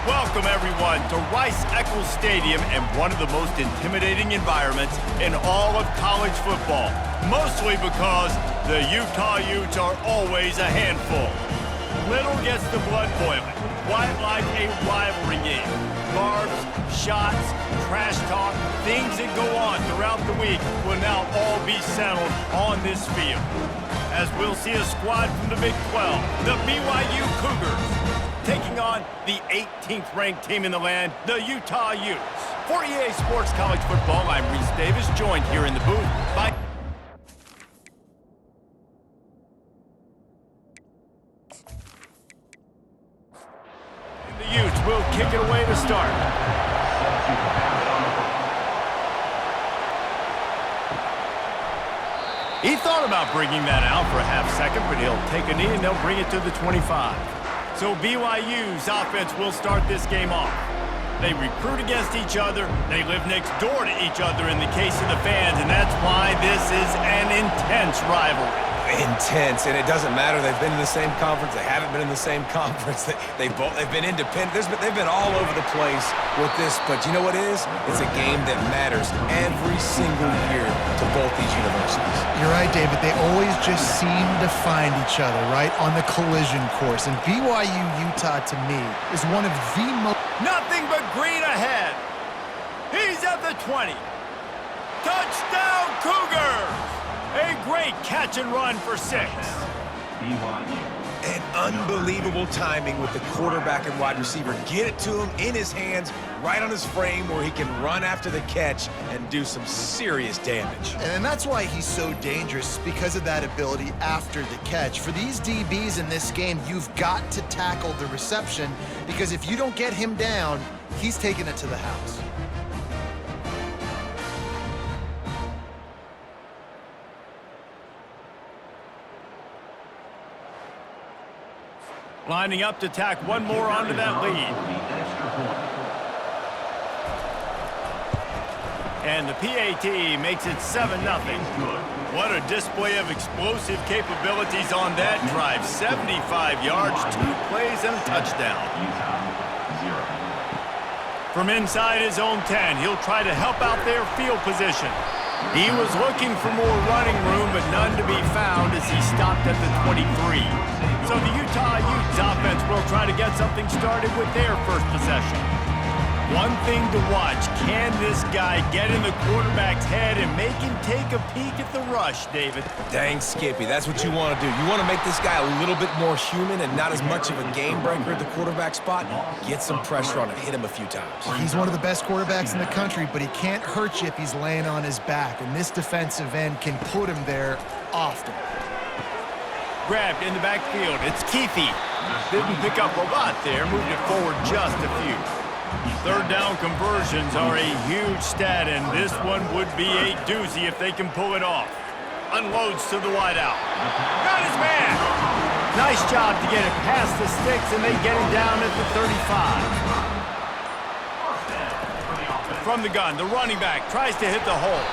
Welcome, everyone, to Rice-Eccles Stadium and one of the most intimidating environments in all of college football, mostly because the Utah Utes are always a handful. Little gets the blood boiling, quite like a rivalry game. Barbs, shots, trash talk, things that go on throughout the week will now all be settled on this field. As we'll see a squad from the Big 12, the BYU Cougars, taking on the 18th ranked team in the land, the Utah Utes. For EA Sports College Football, I'm Reese Davis, joined here in the booth by... And the Utes will kick it away to start. He thought about bringing that out for a half second, but he'll take a knee and they'll bring it to the 25. So BYU's offense will start this game off. They recruit against each other. They live next door to each other in the case of the fans, and that's why this is an intense rivalry. Intense, and it doesn't matter. They've been in the same conference. They haven't been in the same conference. They've been independent. They've been all over the place with this, but you know what it is? It's a game that matters every single year to both these universities. You're right, David. They always just seem to find each other, right, on the collision course. And BYU-Utah, to me, is one of the most... Nothing but green ahead. He's at the 20. Touchdown, Cougars! A great catch and run for 6. And unbelievable timing with the quarterback and wide receiver. Get it to him in his hands, right on his frame where he can run after the catch and do some serious damage. And that's why he's so dangerous, because of that ability after the catch. For these DBs in this game, you've got to tackle the reception, because if you don't get him down, he's taking it to the house. Lining up to tack one more onto that lead. And the PAT makes it 7-0. What a display of explosive capabilities on that drive. 75 yards, 2 plays, and a touchdown. From inside his own 10, he'll try to help out their field position. He was looking for more running room, but none to be found as he stopped at the 23. So the Utah Utes offense will try to get something started with their first possession. One thing to watch, can this guy get in the quarterback's head and make him take a peek at the rush, David? Dang, Skippy, that's what you want to do. You want to make this guy a little bit more human and not as much of a game breaker at the quarterback spot. Get some pressure on him, hit him a few times. He's one of the best quarterbacks in the country, but he can't hurt you if he's laying on his back, and this defensive end can put him there often. Grabbed in the backfield, it's Keefe. Didn't pick up a lot there, moved it forward just a few. Third down conversions are a huge stat, and this one would be a doozy if they can pull it off. Unloads to the wideout. Got his man! Nice job to get it past the sticks, and they get him down at the 35. From the gun, the running back tries to hit the hole.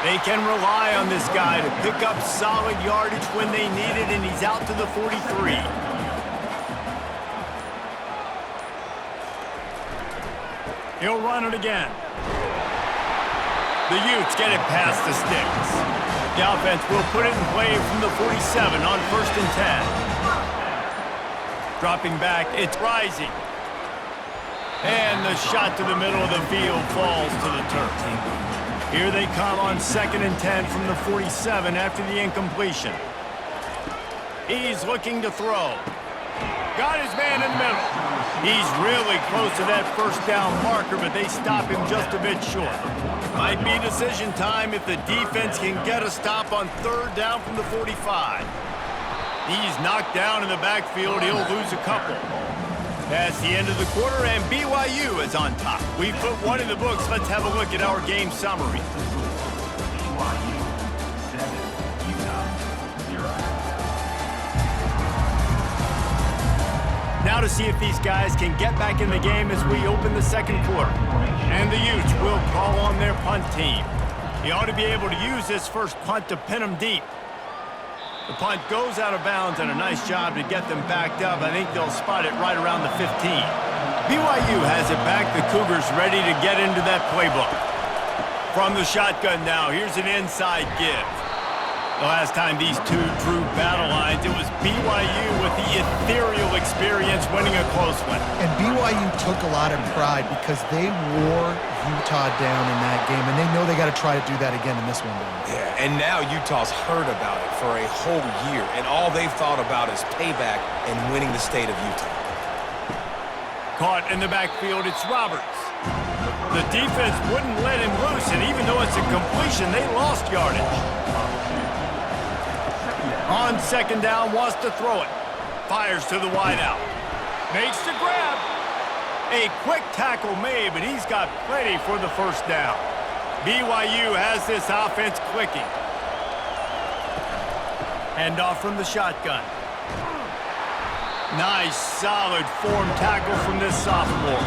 They can rely on this guy to pick up solid yardage when they need it, and he's out to the 43. He'll run it again. The Utes get it past the sticks. The offense will put it in play from the 47 on 1st and 10. Dropping back, it's rising. And the shot to the middle of the field falls to the turf. Here they come on 2nd and 10 from the 47 after the incompletion. He's looking to throw. Got his man in the middle. He's really close to that first down marker, but they stop him just a bit short. Might be decision time if the defense can get a stop on 3rd down from the 45. He's knocked down in the backfield. He'll lose a couple. That's the end of the quarter, and BYU is on top. We've put one in the books. Let's have a look at our game summary. Now to see if these guys can get back in the game as we open the second quarter. And the Utes will call on their punt team. He ought to be able to use this first punt to pin them deep. The punt goes out of bounds, and a nice job to get them backed up. I think they'll spot it right around the 15. BYU has it back. The Cougars ready to get into that playbook. From the shotgun now, here's an inside give. The last time these two drew battle lines, it was BYU with the ethereal experience winning a close one. And BYU took a lot of pride because they wore Utah down in that game, and they know they got to try to do that again in this one. Yeah, and now Utah's heard about it for a whole year, and all they've thought about is payback and winning the state of Utah. Caught in the backfield, it's Roberts. The defense wouldn't let him loose, and even though it's a completion, they lost yardage. On second down, wants to throw it. Fires to the wideout. Makes the grab. A quick tackle made, but he's got plenty for the first down. BYU has this offense clicking. Handoff from the shotgun. Nice, solid form tackle from this sophomore.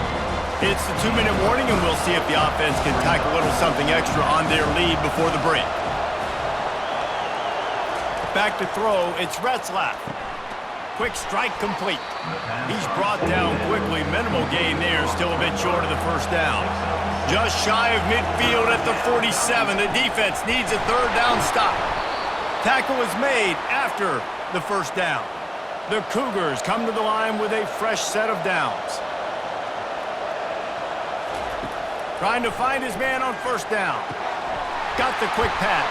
It's the 2-minute warning, and we'll see if the offense can tack a little something extra on their lead before the break. Back to throw, it's Retzlaff. Quick strike complete. He's brought down quickly. Minimal gain there, still a bit short of the first down. Just shy of midfield at the 47. The defense needs a third down stop. Tackle was made after the first down. The Cougars come to the line with a fresh set of downs. Trying to find his man on first down. Got the quick pass.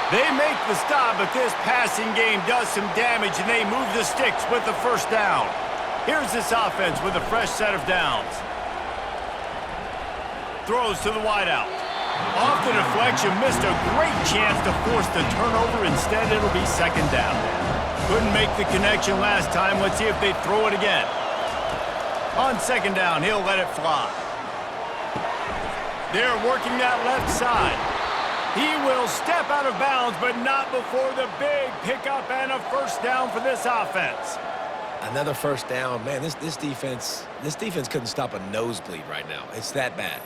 They make the stop, but this passing game does some damage, and they move the sticks with the first down. Here's this offense with a fresh set of downs. Throws to the wideout. Off the deflection, missed a great chance to force the turnover. Instead, it'll be second down. Couldn't make the connection last time. Let's see if they throw it again. On second down, he'll let it fly. They're working that left side. He will step out of bounds, but not before the big pickup and a first down for this offense. Another first down. Man, this defense couldn't stop a nosebleed right now. It's that bad.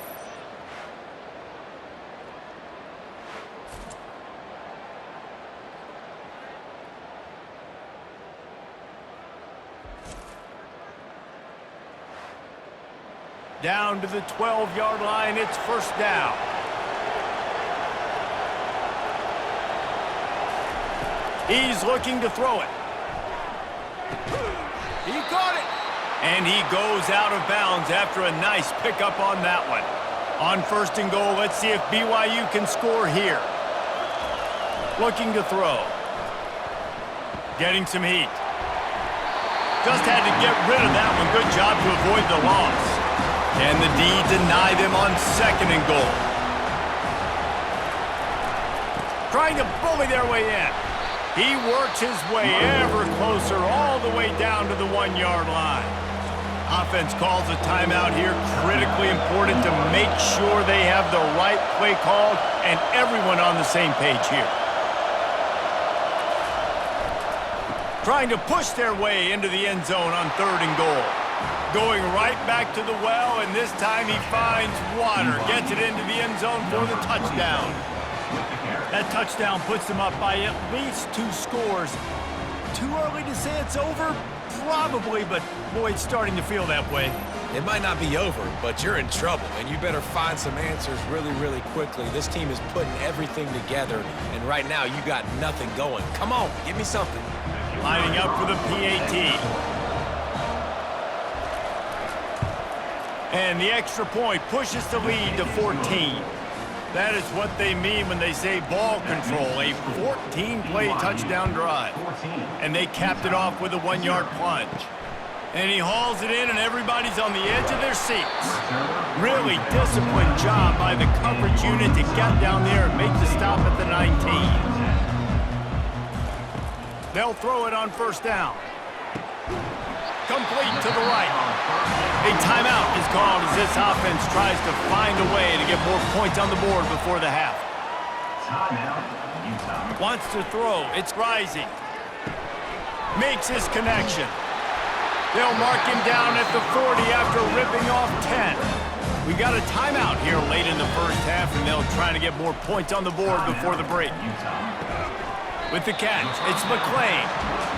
Down to the 12-yard line, it's first down. He's looking to throw it. He caught it. And he goes out of bounds after a nice pickup on that one. On first and goal, let's see if BYU can score here. Looking to throw. Getting some heat. Just had to get rid of that one. Good job to avoid the loss. Can the D deny them on second and goal? Trying to bully their way in. He works his way ever closer all the way down to the 1-yard line. Offense calls a timeout here. Critically important to make sure they have the right play called and everyone on the same page here. Trying to push their way into the end zone on third and goal. Going right back to the well, and this time he finds water. Gets it into the end zone for the touchdown. That touchdown puts them up by at least 2 scores. Too early to say it's over? Probably, but boy, it's starting to feel that way. It might not be over, but you're in trouble, and you better find some answers really, really quickly. This team is putting everything together, and right now you got nothing going. Come on, give me something. Lining up for the PAT. And the extra point pushes the lead to 14. That is what they mean when they say ball control, a 14-play touchdown drive. And they capped it off with a 1-yard plunge. And he hauls it in, and everybody's on the edge of their seats. Really disciplined job by the coverage unit to get down there and make the stop at the 19. They'll throw it on first down. Complete to the right. A timeout is called as this offense tries to find a way to get more points on the board before the half. Wants to throw. It's rising. Makes his connection. They'll mark him down at the 40 after ripping off 10. We got a timeout here late in the first half, and they'll try to get more points on the board before the break. With the catch, it's McClain.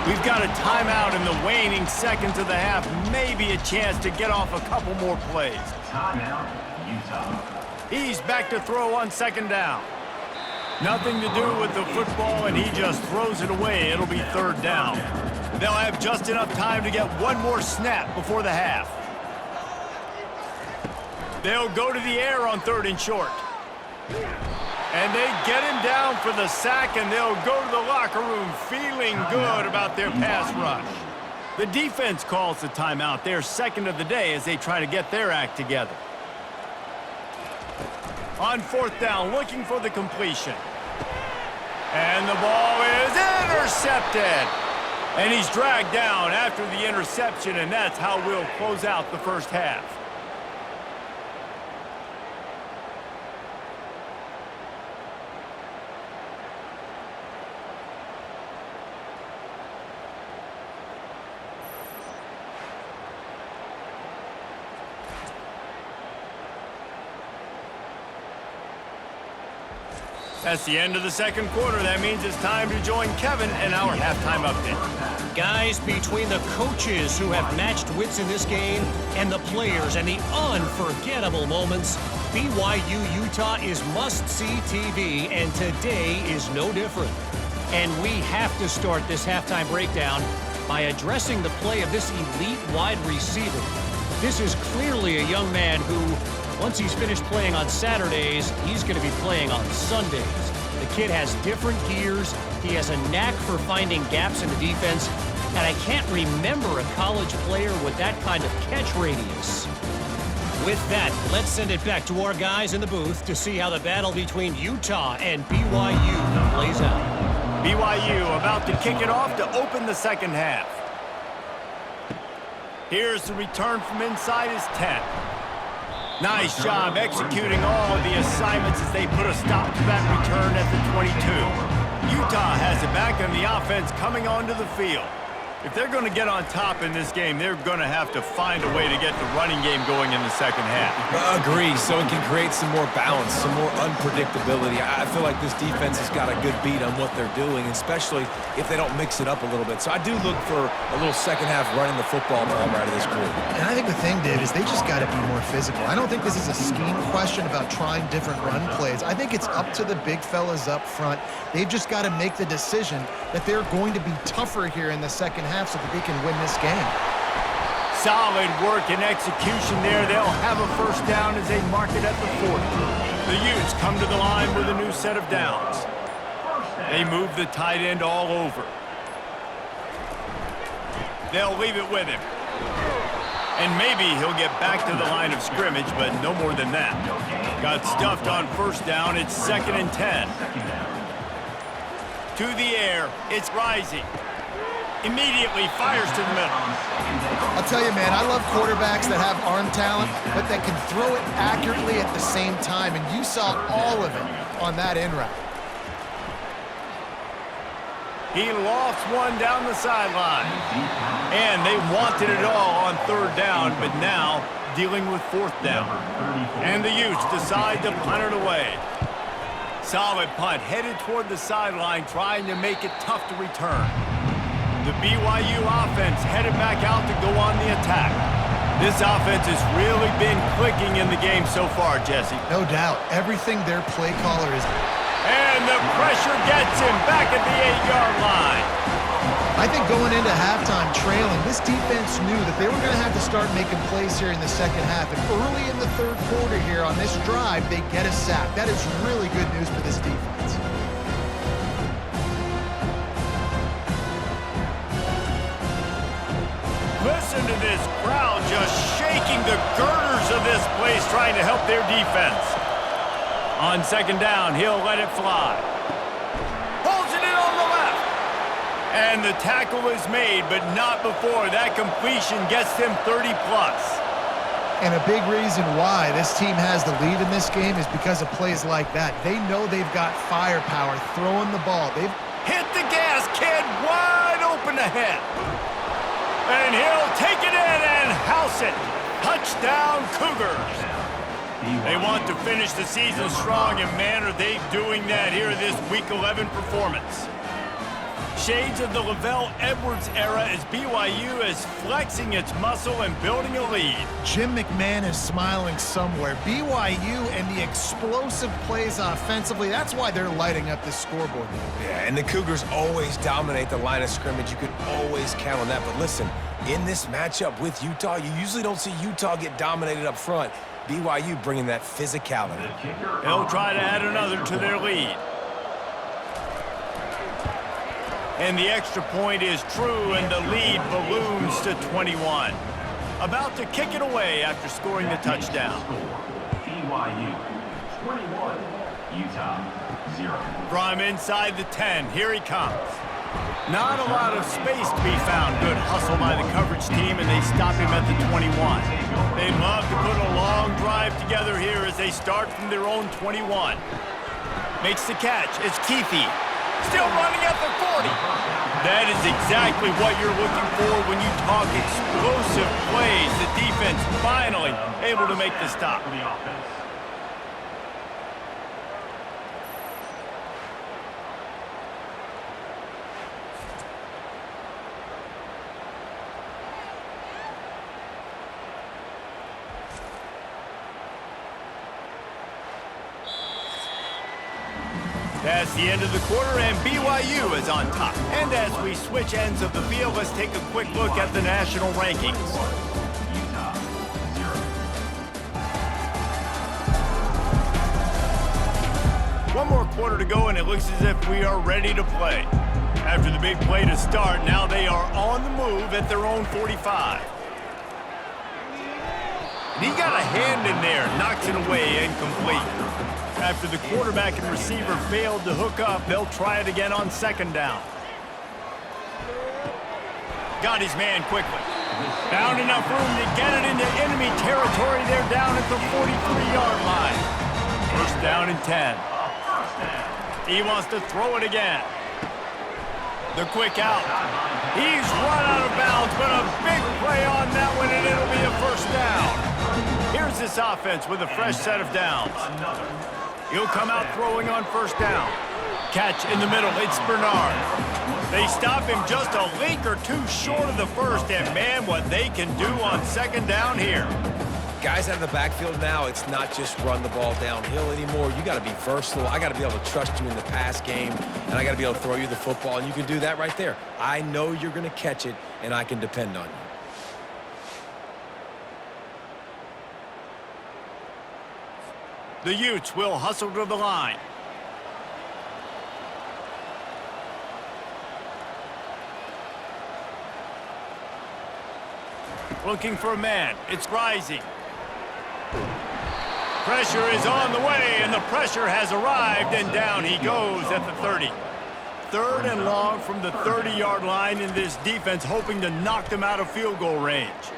We've got a timeout in the waning seconds of the half. Maybe a chance to get off a couple more plays. Timeout, Utah. He's back to throw on second down. Nothing to do with the football, and he just throws it away. It'll be third down. They'll have just enough time to get one more snap before the half. They'll go to the air on third and short. And they get him down for the sack, and they'll go to the locker room feeling good about their pass rush. The defense calls the timeout, their second of the day, as they try to get their act together. On fourth down, looking for the completion. And the ball is intercepted. And he's dragged down after the interception, and that's how we'll close out the first half. That's the end of the second quarter. That means it's time to join Kevin in our halftime update. Guys, between the coaches who have matched wits in this game and the players and the unforgettable moments, BYU Utah is must-see TV, and today is no different. And we have to start this halftime breakdown by addressing the play of this elite wide receiver. This is clearly a young man who, once he's finished playing on Saturdays, he's going to be playing on Sundays. The kid has different gears. He has a knack for finding gaps in the defense. And I can't remember a college player with that kind of catch radius. With that, let's send it back to our guys in the booth to see how the battle between Utah and BYU plays out. BYU about to kick it off to open the second half. Here's the return from inside his 10. Nice job executing all of the assignments as they put a stop to that return at the 22. Utah has it back, and the offense coming onto the field. If they're going to get on top in this game, they're going to have to find a way to get the running game going in the second half. Agree, so it can create some more balance, some more unpredictability. I feel like this defense has got a good beat on what they're doing, especially if they don't mix it up a little bit. So I do look for a little second half running the football number out of this group. And I think the thing, Dave, is they just got to be more physical. I don't think this is a scheme question about trying different run plays. I think it's up to the big fellas up front. They've just got to make the decision that they're going to be tougher here in the second half so that they can win this game. Solid work and execution there. They'll have a first down as they mark it at the 40. The Utes come to the line with a new set of downs. They move the tight end all over. They'll leave it with him. And maybe he'll get back to the line of scrimmage, but no more than that. Got stuffed on first down. It's 2nd and 10. To the air. It's rising. Immediately fires to the middle. I'll tell you, man, I love quarterbacks that have arm talent, but that can throw it accurately at the same time, and you saw all of it on that in route. He lofts one down the sideline. And they wanted it all on third down, but now dealing with fourth down. And the Utes decide to punt it away. Solid punt, headed toward the sideline, trying to make it tough to return. The BYU offense headed back out to go on the attack. This offense has really been clicking in the game so far, Jesse. No doubt. Everything their play caller is. And the pressure gets him back at the 8-yard line. I think going into halftime trailing, this defense knew that they were going to have to start making plays here in the second half. And early in the third quarter here on this drive, they get a sack. That is really good news for this defense. Listen to this crowd just shaking the girders of this place, trying to help their defense. On second down, he'll let it fly. Pulls it in on the left. And the tackle is made, but not before that completion gets them 30-plus. And a big reason why this team has the lead in this game is because of plays like that. They know they've got firepower throwing the ball. They've hit the gas, kid, wide open ahead. And he'll take it in and house it. Touchdown, Cougars. They want to finish the season strong, and man, are they doing that here in this Week 11 performance. shades of the Lavelle Edwards era as BYU is flexing its muscle and building a lead. Jim McMahon is smiling somewhere. BYU and the explosive plays offensively, that's why they're lighting up this scoreboard. Yeah, and the Cougars always dominate the line of scrimmage. You can always count on that. But listen, in this matchup with Utah, you usually don't see Utah get dominated up front. BYU bringing that physicality. They'll try to add another to their lead. And the extra point is true, and the lead balloons to 21. About to kick it away after scoring the touchdown. BYU 21, Utah 0. From inside the 10, here he comes. Not a lot of space to be found. Good hustle by the coverage team, and they stop him at the 21. They'd love to put a long drive together here as they start from their own 21. Makes the catch. It's Keefe. Still running at the 40. That is exactly what you're looking for when you talk explosive plays. The defense finally able to make the stop. That's the end of the quarter, and BYU is on top. And as we switch ends of the field, let's take a quick look at the national rankings. Utah 0. One more quarter to go, and it looks as if we are ready to play. After the big play to start, now they are on the move at their own 45. And he got a hand in there, knocks it away, incomplete. After the quarterback and receiver failed to hook up, they'll try it again on second down. Got his man quickly. Found enough room to get it into enemy territory. They're down at the 43-yard line. First down and 10. He wants to throw it again. The quick out. He's run out of bounds, but a big play on that one, and it'll be a first down. Here's this offense with a fresh set of downs. He'll come out throwing on first down. Catch in the middle. It's Bernard. They stop him just a link or two short of the first, and man, what they can do on second down here. Guys out of the backfield now, it's not just run the ball downhill anymore. You got to be versatile. I got to be able to trust you in the pass game, and I got to be able to throw you the football, and you can do that right there. I know you're going to catch it, and I can depend on you. The Utes will hustle to the line. Looking for a man. It's Rising. Pressure is on the way, and the pressure has arrived, and down he goes at the 30. Third and long from the 30-yard line, in this defense hoping to knock them out of field goal range.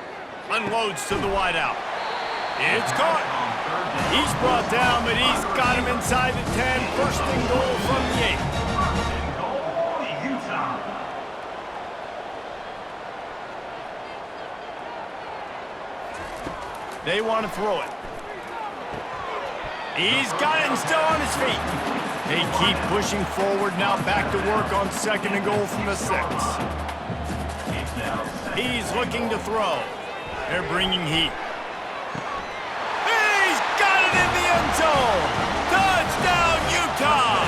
Unloads to the wideout. It's caught. He's brought down, but he's got him inside the 10. First and goal from the 8. Utah. They want to throw it. He's got it and still on his feet. They keep pushing forward, now back to work on second and goal from the 6. He's looking to throw. They're bringing heat. He's got it in the end zone. Touchdown, Utah.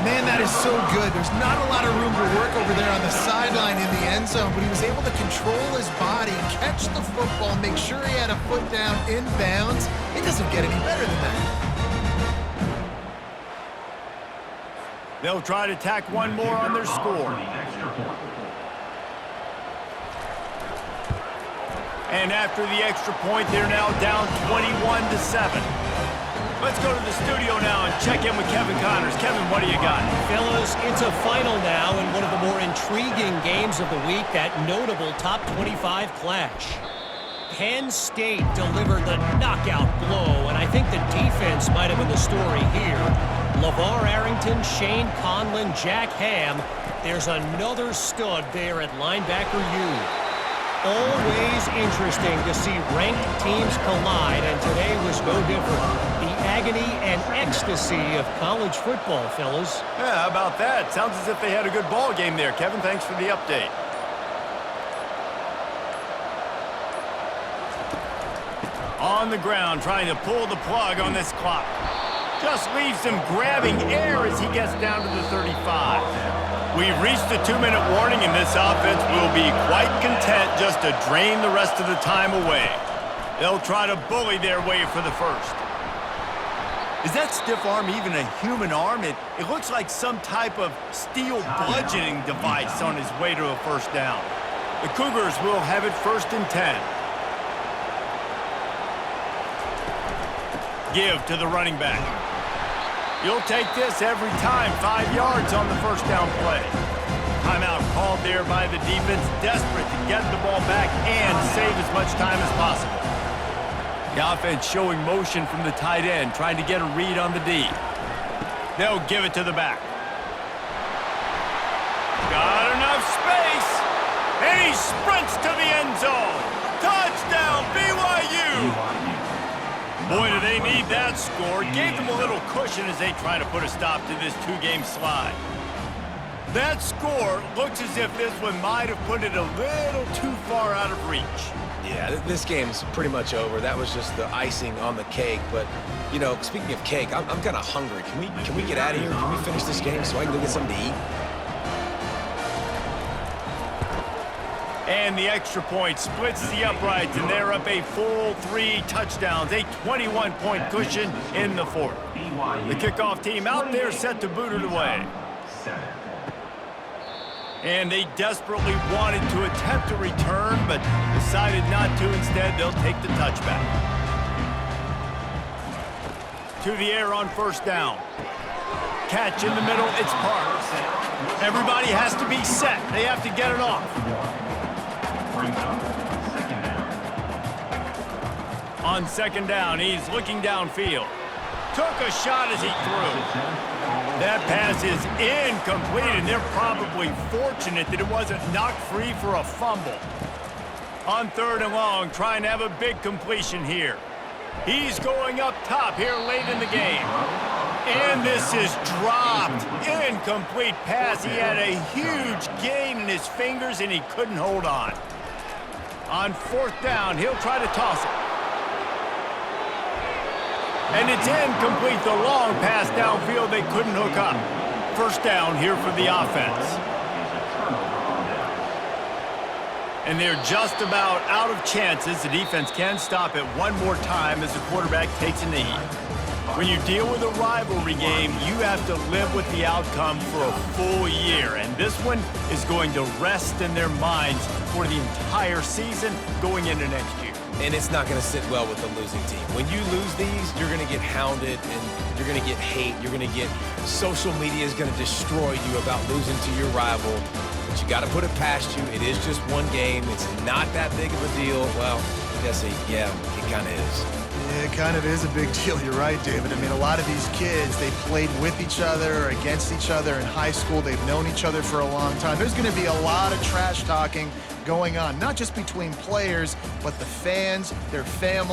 Man, that is so good. There's not a lot of room to work over there on the sideline in the end zone, but he was able to control his body, catch the football, make sure he had a foot down in bounds. It doesn't get any better than that. They'll try to tack one more on their score. And after the extra point, they're now down 21-7. Let's go to the studio now and check in with Kevin Connors. Kevin, what do you got? Fellas, it's a final now in one of the more intriguing games of the week, that notable top 25 clash. Penn State delivered the knockout blow, and I think the defense might have been the story here. LeVar Arrington, Shane Conlon, Jack Ham. There's another stud there at linebacker U. Always interesting to see ranked teams collide, and today was no different. The agony and ecstasy of college football, fellas. Yeah, how about that? Sounds as if they had a good ball game there. Kevin, thanks for the update. On the ground, trying to pull the plug on this clock. Just leaves him grabbing air as he gets down to the 35. We've reached the 2-minute warning, and this offense will be quite content just to drain the rest of the time away. They'll try to bully their way for the first. Is that stiff arm even a human arm? It looks like some type of steel bludgeoning device on his way to a first down. The Cougars will have it 1st and 10. Give to the running back. You'll take this every time. 5 yards on the first down play. Timeout called there by the defense, desperate to get the ball back and save as much time as possible. The offense showing motion from the tight end, trying to get a read on the D. They'll give it to the back. Got enough space, and he sprints to the end zone. Touchdown, BYU! Boy, do they need that score. Gave them a little cushion as they try to put a stop to this 2-game slide. That score looks as if this one might have put it a little too far out of reach. Yeah, this game's pretty much over. That was just the icing on the cake. But, you know, speaking of cake, I'm kind of hungry. Can we get out of here? Can we finish this game so I can go get something to eat? And the extra point splits the uprights, and they're up a full 3 touchdowns, a 21-point cushion in the 4th. The kickoff team out there set to boot it away. And they desperately wanted to attempt a return, but decided not to. Instead, they'll take the touchback. To the air on first down. Catch in the middle, it's Parks. Everybody has to be set. They have to get it off. On 2nd down, he's looking downfield. Took a shot as he threw. That pass is incomplete, and they're probably fortunate that it wasn't knocked free for a fumble. On 3rd and long, trying to have a big completion here. He's going up top here late in the game. And this is dropped. Incomplete pass. He had a huge gain in his fingers, and he couldn't hold on. On 4th down, he'll try to toss it. And it's incomplete. The long pass downfield, they couldn't hook up. First down here for the offense. And they're just about out of chances. The defense can stop it one more time as the quarterback takes a knee. When you deal with a rivalry game, you have to live with the outcome for a full year. And this one is going to rest in their minds for the entire season going into next year. And it's not going to sit well with the losing team. When you lose these, you're going to get hounded and you're going to get hate. You're going to get social media is going to destroy you about losing to your rival. But you got to put it past you. It is just one game. It's not that big of a deal. Well, I guess yeah, it kind of is. Yeah, it kind of is a big deal. You're right, David. I mean, a lot of these kids, they played with each other or against each other in high school. They've known each other for a long time. There's going to be a lot of trash talking going on, not just between players, but the fans, their families.